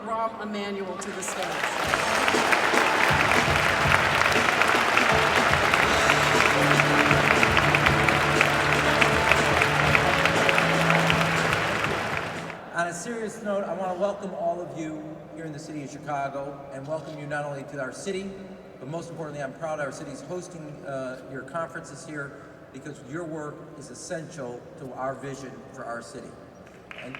Rahm Emanuel to the stage. On a serious note, I want to welcome all of you here in the city of Chicago and welcome you not only to our city, but most importantly, I'm proud our city's hosting your conferences here because your work is essential to our vision for our city. And,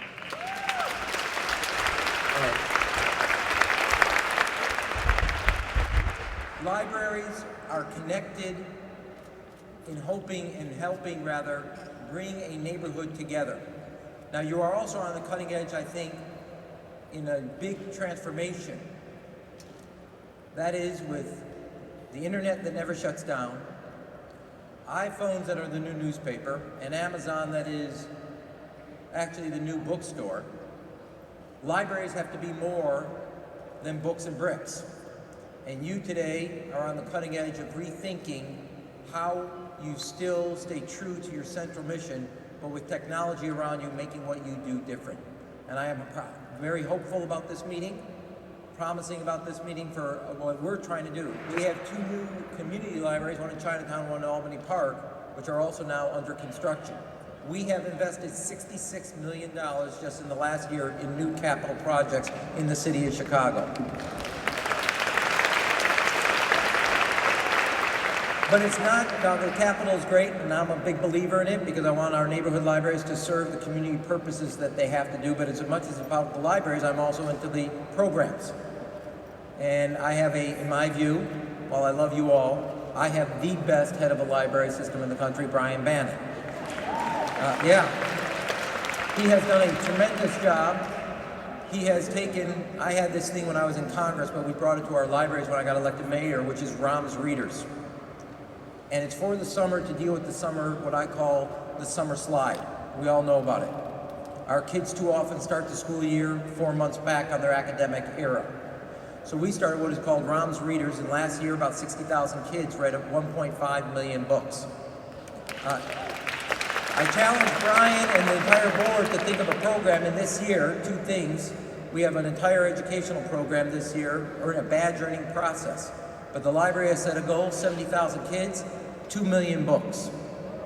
libraries are connected in helping bring a neighborhood together. Now, you are also on the cutting edge, I think, in a big transformation. That is with the internet that never shuts down, iPhones that are the new newspaper, and Amazon that is actually the new bookstore. Libraries have to be more than books and bricks. And you today are on the cutting edge of rethinking how you still stay true to your central mission, but with technology around you making what you do different. And I am very hopeful about this meeting, promising about this meeting for what we're trying to do. We have two new community libraries, one in Chinatown, one in Albany Park, which are also now under construction. We have invested $66 million just in the last year in new capital projects in the city of Chicago. But it's not, now the capital is great, and I'm a big believer in it because I want our neighborhood libraries to serve the community purposes that they have to do, but as much as about the libraries, I'm also into the programs. And I have in my view, while I love you all, I have the best head of a library system in the country, Brian Bannon. He has done a tremendous job. He has taken, I had this thing when I was in Congress, but we brought it to our libraries when I got elected mayor, which is Rahm's Readers. And it's for the summer to deal with the summer, what I call the summer slide. We all know about it. Our kids too often start the school year 4 months back on their academic era. So we started what is called Rahm's Readers, and last year about 60,000 kids read 1.5 million books. I challenged Brian and the entire board to think of a program, and this year, two things. We have an entire educational program this year, or a badge earning process. But the library has set a goal, 70,000 kids, 2 million books.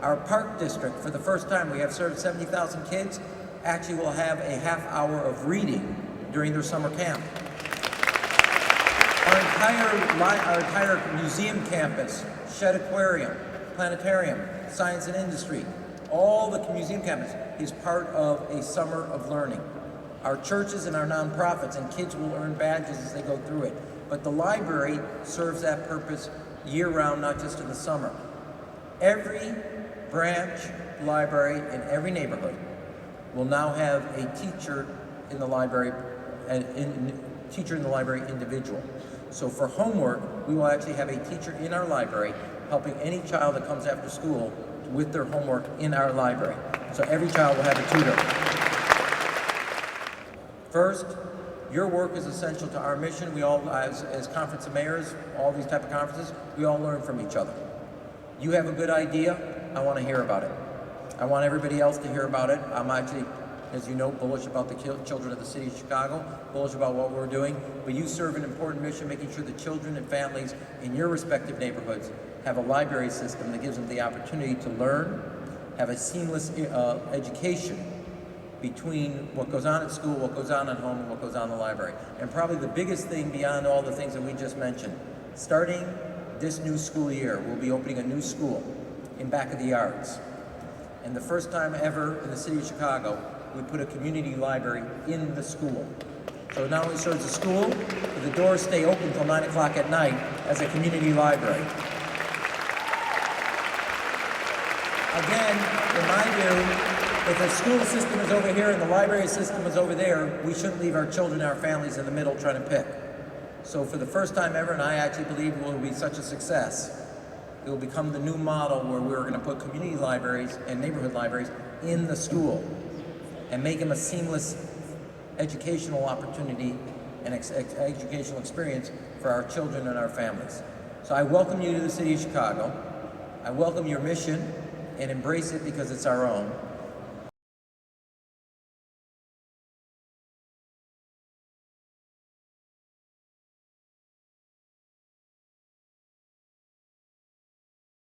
Our park district, for the first time, we have served 70,000 kids, actually will have a half hour of reading during their summer camp. Our entire museum campus, Shed Aquarium, Planetarium, Science and Industry, all the museum campus is part of a summer of learning. Our churches and our nonprofits and kids will earn badges as they go through it. But the library serves that purpose year-round, not just in the summer. Every branch library in every neighborhood will now have a teacher in the library, individual. So for homework, we will actually have a teacher in our library helping any child that comes after school with their homework in our library. So every child will have a tutor. First, your work is essential to our mission. We all, as conference of mayors, all these type of conferences, we all learn from each other. You have a good idea, I want to hear about it. I want everybody else to hear about it. I'm actually, as you know, bullish about the children of the city of Chicago, bullish about what we're doing, but you serve an important mission, making sure the children and families in your respective neighborhoods have a library system that gives them the opportunity to learn, have a seamless education between what goes on at school, what goes on at home, and what goes on in the library. And probably the biggest thing beyond all the things that we just mentioned, starting this new school year, we'll be opening a new school in back of the yards. And the first time ever in the city of Chicago, we put a community library in the school. So it not only serves the school, but the doors stay open until 9 o'clock at night as a community library. Again, in my view, if the school system is over here and the library system is over there, we shouldn't leave our children and our families in the middle trying to pick. So for the first time ever, and I actually believe it will be such a success, it will become the new model where we're going to put community libraries and neighborhood libraries in the school and make them a seamless educational opportunity and educational experience for our children and our families. So I welcome you to the city of Chicago. I welcome your mission and embrace it because it's our own.